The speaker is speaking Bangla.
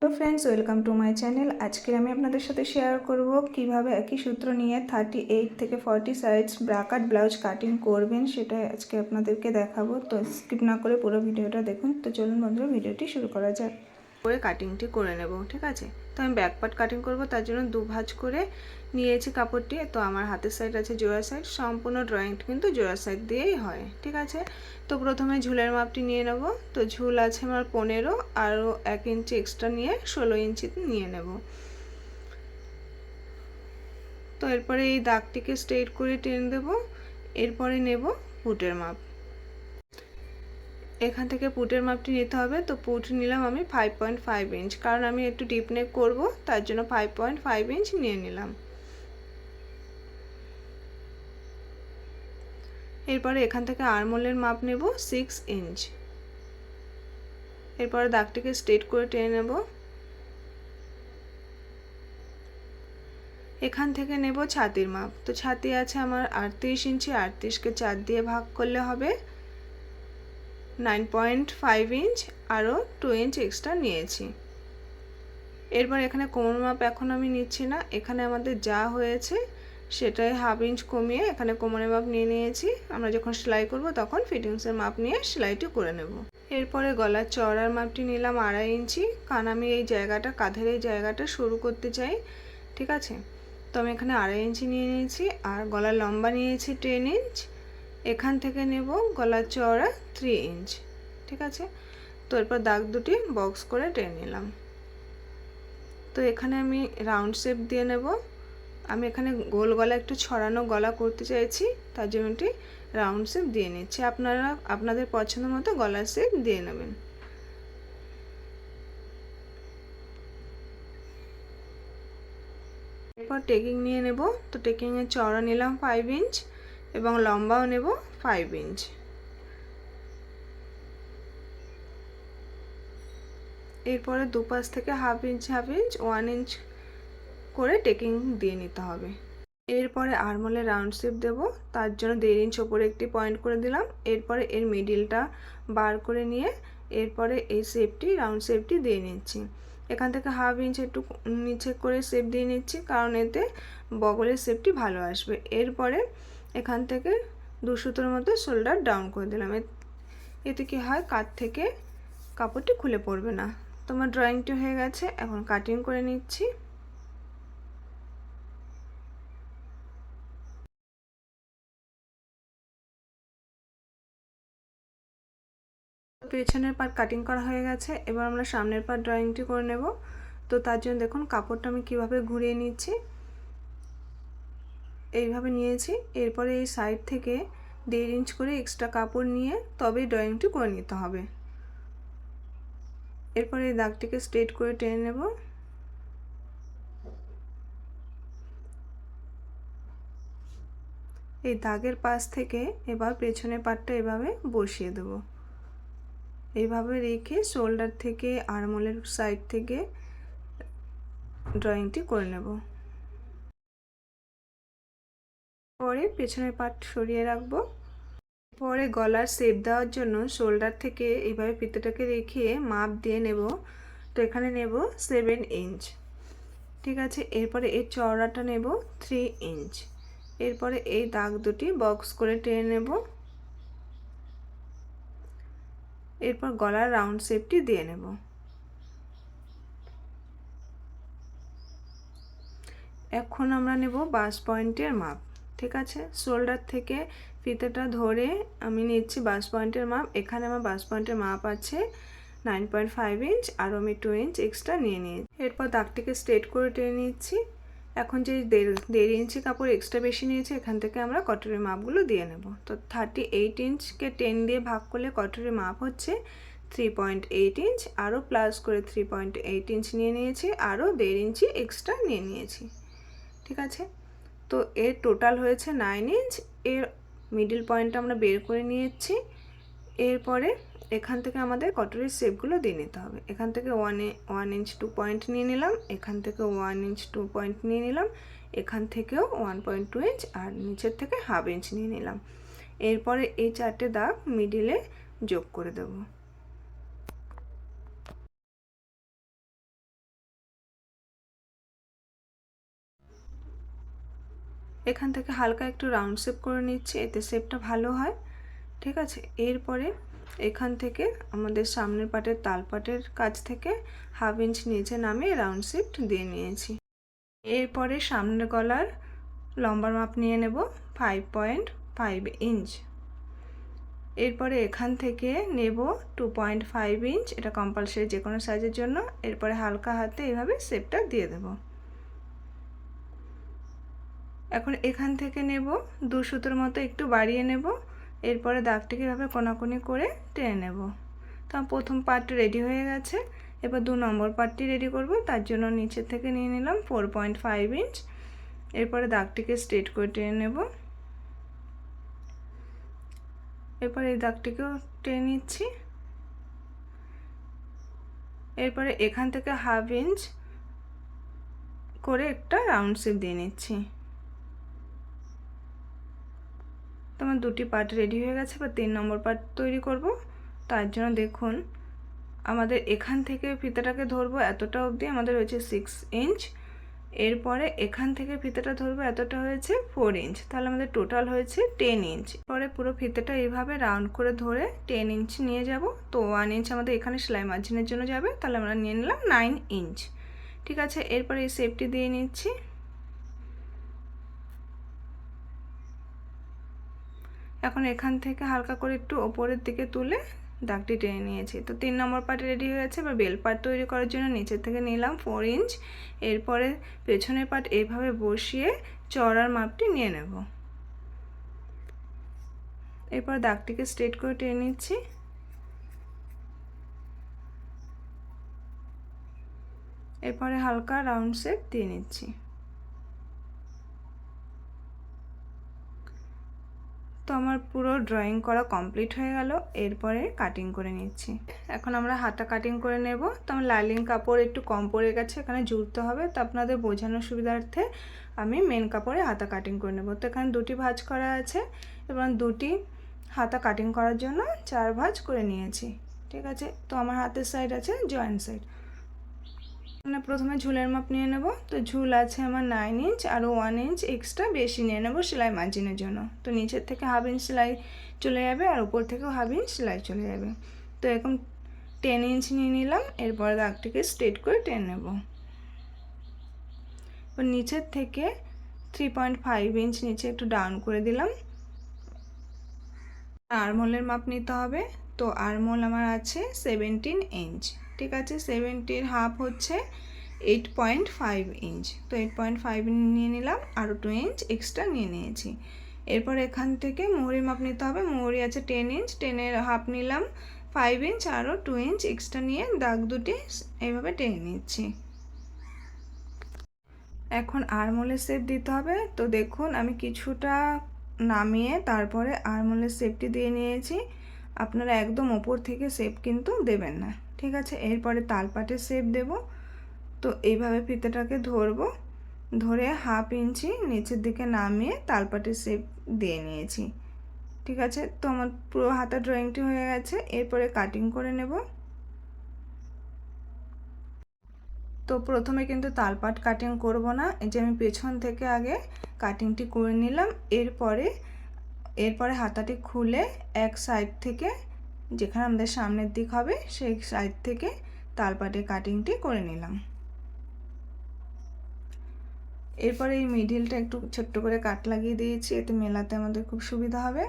তো friends, welcome to my channel. আজকে আমি আপনাদের সাথে শেয়ার করব কিভাবে একই সূত্র নিয়ে 38 থেকে 40 সাইজ ব্রাকাট ব্লাউজ কাটিং করবেন, সেটা আজকে আপনাদেরকে দেখাবো। তো স্কিপ না করে পুরো ভিডিওটা দেখুন। তো চলুন বন্ধুরা, ভিডিওটি শুরু করা যাক। করে কাটিংটি করে নেব, ঠিক আছে। তো আমি ব্যাক পার্ট কাটিং করব, তার জন্য দু ভাঁজ করে নিয়েছি কাপড়টি। তো আমার হাতের সাইড আছে জোড়া সাইড, সম্পূর্ণ ড্রয়িংটি কিন্তু জোড়া সাইড দিয়েই হয়, ঠিক আছে। তো প্রথমে ঝুলের মাপটি নিয়ে নেব। তো ঝুল আছে আমার 15, আরও 1 ইঞ্চি এক্সট্রা নিয়ে 16 ইঞ্চি নিয়ে নেব। তো এরপরে এই দাগটিকে স্ট্রেট করে টেনে দেব। এরপরে নেব পুটের মাপ। এখান থেকে পুটের মাপটি নিতে হবে। তো পুট নিলাম আমি 5.5 ইঞ্চ, কারণ আমি একটু ডিপ নেক করবো, তার জন্য 5.5 ইঞ্চ নিয়ে নিলাম। এরপরে এখান থেকে আর্মহোলের মাপ নেব 6 ইঞ্চ। এরপরে দাগটিকে স্ট্রেট করে টেনে নেব। এখান থেকে নেব ছাতির মাপ। তো ছাতি আছে আমার 38 ইঞ্চি, 38কে 4 দিয়ে ভাগ করলে হবে 9.5 ইঞ্চ, আরও 2 ইঞ্চ এক্সট্রা নিয়েছি। এরপর এখানে কোমর মাপ এখন আমি নিচ্ছি না, এখানে আমাদের যা হয়েছে সেটাই হাফ ইঞ্চ কমিয়ে এখানে কোমরের মাপ নিয়ে নিয়েছি। আমরা যখন সেলাই করব তখন ফিটিংসের মাপ নিয়ে সেলাইটি করে নেব। এরপরে গলার চওড়ার মাপটি নিলাম 2.5 ইঞ্চি, কারণ আমি এই জায়গাটা, কাঁধের এই জায়গাটা শুরু করতে চাই, ঠিক আছে। তো আমি এখানে 2.5 ইঞ্চি নিয়ে নিয়েছি, আর গলার লম্বা নিয়েছি 10 ইঞ্চ। এখান থেকে নেব গলার চওড়া 3 ইঞ্চ, ঠিক আছে। তো এরপর দাগ দুটি বক্স করে টেনে নিলাম। তো এখানে আমি রাউন্ড শেপ দিয়ে নেব। আমি এখানে গোল গলা, একটু ছড়ানো গলা করতে চাইছি, তার জন্য একটি রাউন্ড শেপ দিয়ে নিচ্ছি। আপনারা আপনাদের পছন্দ মতো গলার শেপ দিয়ে নেবেন। এরপর টেকিং নিয়ে নেব। তো টেকিংয়ের চওড়া নিলাম 5 ইঞ্চ এবং লম্বাও নেব 5 ইঞ্চ। এরপরে দুপাশ থেকে হাফ ইঞ্চ 1 ইঞ্চ করে টেকিং দিয়ে নিতে হবে। এরপরে আর্মহোলের রাউন্ড শেপ দেব, তার জন্য 1.5 ইঞ্চ ওপরে একটি পয়েন্ট করে দিলাম। এরপরে এর মিডিলটা বার করে নিয়ে এরপরে এই শেপটি, রাউন্ড শেপটি দিয়ে নিচ্ছি। এখান থেকে হাফ ইঞ্চ একটু নিচে করে শেপ দিয়ে নিচ্ছি, কারণ এতে বগলের শেপটি ভালো আসবে। এরপরে এখান থেকে 2 সুতোর মতো শোল্ডার ডাউন করে দিলাম। এতে কি হয়, কাঁধ থেকে কাপড়টি খুলে পড়বে না। তোমার ড্রয়িংটি হয়ে গেছে, এখন কাটিং করে নিচ্ছি। পেছনের পার্ট কাটিং করা হয়ে গেছে, এবার আমরা সামনের পার্ট ড্রয়িংটি করে নেব। তো তার জন্য দেখুন কাপড়টা আমি কিভাবে ঘুরিয়ে নিচ্ছি, এইভাবে নিয়েছি। এরপরে এই সাইড থেকে 1.5 ইঞ্চ করে এক্সট্রা কাপড় নিয়ে তবে ড্রয়িংটি করে নিতে হবে। এরপরে এই দাগটিকে স্ট্রেট করে টেনে নেব। এই দাগের পাশ থেকে এবার পেছনের পার্টটা এভাবে বসিয়ে দেব। এইভাবে রেখে শোল্ডার থেকে আর্মহোলের সাইড থেকে ড্রয়িংটি করে নেব। পরে পেছনের পার্ট সরিয়ে রাখবো। পরে গলার শেপ দেওয়ার জন্য শোল্ডার থেকে এইভাবে ফিতেটাকে রেখে মাপ দিয়ে নেব। তো এখানে নেব 7 ইঞ্চ, ঠিক আছে। এরপরে এর চওড়াটা নেব 3 ইঞ্চ। এরপরে এই দাগ দুটি বক্স করে টেনে নেব। এরপর গলার রাউন্ড শেপটি দিয়ে নেব। এখন আমরা নেব বাস পয়েন্টের মাপ, ঠিক আছে। শোল্ডার থেকে ফিতেটা ধরে আমি নিচ্ছি বাস পয়েন্টের মাপ। এখানে আমার বাস পয়েন্টের মাপ আছে 9.5 ইঞ্চ, আর আমি 2 ইঞ্চ এক্সট্রা নিয়ে নিয়েছি। এরপর দাগটিকে স্ট্রেট করে টেনে নিচ্ছি। এখন যে 1.5 ইঞ্চি কাপড় এক্সট্রা বেশি নিয়েছি, এখান থেকে আমরা কটরের মাপগুলো দিয়ে নেব। তো 38 ইঞ্চকে 10 দিয়ে ভাগ করলে কটরের মাপ হচ্ছে 3.8 ইঞ্চ, আরও প্লাস করে 3.8 ইঞ্চ নিয়ে নিয়েছি, আরও 1.5 ইঞ্চি এক্সট্রা নিয়ে নিয়েছি, ঠিক আছে। তো এর টোটাল হয়েছে 9 ইঞ্চ। এর মিডল পয়েন্টটা আমরা বের করে নিয়েছি। এরপরে এখান থেকে আমাদের কটরের শেপগুলো দিয়ে নিতে হবে। এখান থেকে 1 ইঞ্চ 2 পয়েন্ট নিয়ে নিলাম, এখান থেকে 1 ইঞ্চ 2 পয়েন্ট নিয়ে নিলাম, এখান থেকেও 1.2 ইঞ্চ, আর নিচের থেকে হাফ ইঞ্চ নিয়ে নিলাম। এরপরে এই 4টে দাগ মিডিলে যোগ করে দেব। এখান থেকে হালকা একটু রাউন্ড শেপ করে নিচ্ছি, এতে শেপটা ভালো হয়। ঠিক আছে, এরপরে এখান থেকে আমাদের সামনের পাটের তালপাটের কাছ থেকে 1/2 ইঞ্চ নিচে নামিয়ে রাউন্ড শেপ দিয়ে নিয়েছি। এরপরে সামনের গলার লম্বার মাপ নিয়ে নেব 5.5 ইঞ্চ। এরপরে এখান থেকে নেব 2.5 ইঞ্চ, এটা কম্পালসারি যে কোনো সাইজের জন্য। এরপরে হালকা হাতে এইভাবে শেপটা দিয়ে দেব। এখন এখান থেকে নেব 2 সুতোর মতো একটু বাড়িয়ে নেব। এরপরে দাগটিকে এভাবে কোনাকুনি করে টেনে নেব। তো প্রথম পার্ট রেডি হয়ে গেছে। এবার 2 নম্বর পার্টটি রেডি করব, তার জন্য নিচে থেকে নিয়ে নিলাম 4.5 ইঞ্চ। এরপরে দাগটিকে স্ট্রেট করে টেনে নেব। এরপর এই দাগটিকেও টেনে নিচ্ছি। এরপরে এখান থেকে 1/2 ইঞ্চ করে একটা রাউন্ড শেপ দিয়ে নিচ্ছি। তো আমার 2টি পার্ট রেডি হয়ে গেছে। এবার 3 নম্বর পার্ট তৈরি করব। তার জন্য দেখুন আমাদের এখান থেকে ফিতাটাকে ধরবো এতটা অবধি, আমাদের হয়েছে 6 ইঞ্চ। এরপরে এখান থেকে ফিতাটা ধরবো এতটা হয়েছে 4 ইঞ্চ, তাহলে আমাদের টোটাল হয়েছে 10 ইঞ্চ। পরে পুরো ফিতাটা এইভাবে রাউন্ড করে ধরে 10 ইঞ্চ নিয়ে যাব। তো 1 ইঞ্চ আমাদের এখানে সেলাই মার্জিনের জন্য যাবে, তাহলে আমরা নিয়ে নিলাম 9 ইঞ্চ। ঠিক আছে, এরপরে এই শেপটি দিয়ে নিচ্ছি। এখন এখান থেকে হালকা করে একটু ওপরের দিকে তুলে দাগটি টেনে নিয়েছি। তো 3 নম্বর পার্ট রেডি হয়ে গেছে। এবার বেল পার্ট তৈরি করার জন্য নিচের থেকে নিলাম 4 ইঞ্চ। এরপরে পেছনের পার্ট এইভাবে বসিয়ে চওড়ার মাপটি নিয়ে নেব। এরপর দাগটিকে স্ট্রেট করে টেনে নিচ্ছি। এরপরে হালকা রাউন্ড শেপ দিয়ে নিচ্ছি। তো আমার পুরো ড্রয়িং করা কমপ্লিট হয়ে গেল। এরপরে কাটিং করে নিচ্ছি। এখন আমরা হাতা কাটিং করে নেব। তো আমার লাইনিং কাপড় একটু কম পড়ে গেছে, এখানে জুড়তে হবে। তো আপনাদের বোঝানোর সুবিধার্থে আমি মেন কাপড়ে হাতা কাটিং করে নেব। তো এখানে 2টি ভাঁজ করা আছে এবং 2টি হাতা কাটিং করার জন্য 4 ভাঁজ করে নিয়েছি। ঠিক আছে, তো আমার হাতের সাইড আছে জয়েন্ট সাইড। মানে প্রথমে ঝুলের মাপ নিয়ে নেব। তো ঝুল আছে আমার 9 ইঞ্চ, আরও 1 ইঞ্চ এক্সট্রা বেশি নিয়ে নেব সেলাই মার্জিনের জন্য। তো নিচের থেকে 1/2 ইঞ্চ সেলাই চলে যাবে আর উপর থেকেও 1/2 ইঞ্চ সেলাই চলে যাবে। তো এরকম 10 ইঞ্চ নিয়ে নিলাম। এরপর দাগটিকে স্ট্রেট করে টেনে নেব। এবার নিচের থেকে 3.5 ইঞ্চ নিচে একটু ডাউন করে দিলাম। আর্মহোলের মাপ নিতে হবে। তো আর্মহোল আমার আছে 17 ইঞ্চ। ঠিক আছে, 70-এর হাফ হচ্ছে 8.5 ইঞ্চ। তো 8.5 নিয়ে নিলাম, আরও 2 ইঞ্চ এক্সট্রা নিয়ে নিয়েছি। এরপর এখান থেকে মোহরির মাপ নিতে হবে। মোহরি আছে 10 ইঞ্চ, 10-এর হাফ নিলাম 5 ইঞ্চ, আরও 2 ইঞ্চ এক্সট্রা নিয়ে দাগ দুটি এইভাবে টেনে নিচ্ছি। এখন আর্মহোলের শেপ দিতে হবে। তো দেখুন আমি কিছুটা নামিয়ে তারপরে আর্মহোলের শেপটি দিয়ে নিয়েছি। আপনারা একদম ওপর থেকে শেপ কিন্তু দেবেন না। ঠিক আছে, এরপরে তালপাটের শেপ দেব। তো এইভাবে ফিতাটাকে ধরবো, ধরে 1/2 ইঞ্চি নিচের দিকে নামিয়ে তালপাটের শেপ দিয়ে নিয়েছি। ঠিক আছে, তো আমার পুরো হাতা ড্রয়িংটি হয়ে গেছে। এরপরে কাটিং করে নেব। তো প্রথমে কিন্তু তালপাট কাটিং করব না, এই যে আমি পেছন থেকে আগে কাটিংটি করে নিলাম। এরপরে হাতাটি খুলে এক সাইড থেকে, যেখানে আমাদের সামনের দিক হবে সেই সাইড থেকে তালপাটের কাটিংটি করে নিলাম। এরপরে এই মিডিলটা একটু ছোট্ট করে কাট লাগিয়ে দিয়েছি, এতে মেলাতে আমাদের খুব সুবিধা হবে।